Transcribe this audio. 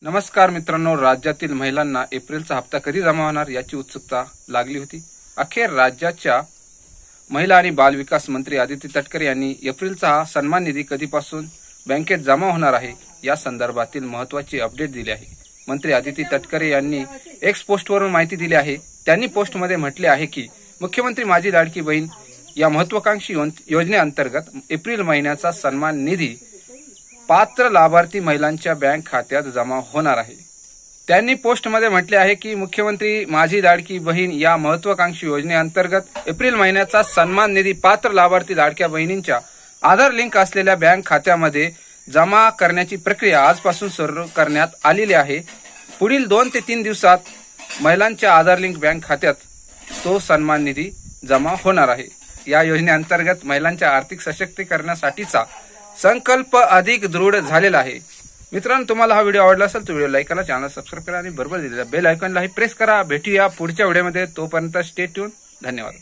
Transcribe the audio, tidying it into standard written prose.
नमस्कार मित्रांनो, राज्यातील महिलांना एप्रिलचा हप्ता कधी जमा होणार याची उत्सुकता लागली होती। अखेर राज्याच्या महिला आणि बाल विकास मंत्री आदिती तटकरे यांनी एप्रिलचा हा सन्मान निधी कधीपासून बँकेत जमा होणार आहे या संदर्भातील महत्त्वाची अपडेट दिली आहे। मंत्री आदिती तटकरे यांनी एक्स पोस्टवरून माहिती दिली आहे। त्यांनी पोस्टमध्ये म्हटले आहे की मुख्यमंत्री माझी लाडकी बहीण या महत्त्वाकांक्षी योजनेअंतर्गत एप्रिल महिन्याचा सन्मान निधी पात्र लाभार्थी महिलांच्या बँक खात्यात जमा होणार आहे। त्यांनी पोस्टमध्ये म्हटले आहे की मुख्यमंत्री माझी लाडकी बहीण या महत्त्वाकांक्षी योजनेअंतर्गत एप्रिल महिन्याचा सन्मान निधी पात्र लाभार्थी लाडक्या बहिणींच्या आधार लिंक असलेल्या बँक खात्यामध्ये जमा करण्याची प्रक्रिया आजपासून सुरू करण्यात आलेली आहे। पुढील 2 ते 3 दिवसात महिलांच्या आधार लिंक बँक खात्यात तो सन्मान निधी जमा होणार आहे। या योजनेअंतर्गत महिलांच्या आर्थिक सशक्तीकरणासाठीचा संकल्प अधिक दृढ झालेला आहे। मित्रांनो, तुम्हाला हा व्हिडिओ आवडला असेल तर व्हिडिओ लाईक करा, चॅनल सबस्क्राइब करा आणि बरोबर दिलेल्या बेल आयकॉनलाही प्रेस करा। भेटूया पुढच्या व्हिडिओमध्ये, तोपर्यंत स्टे ट्यून। धन्यवाद।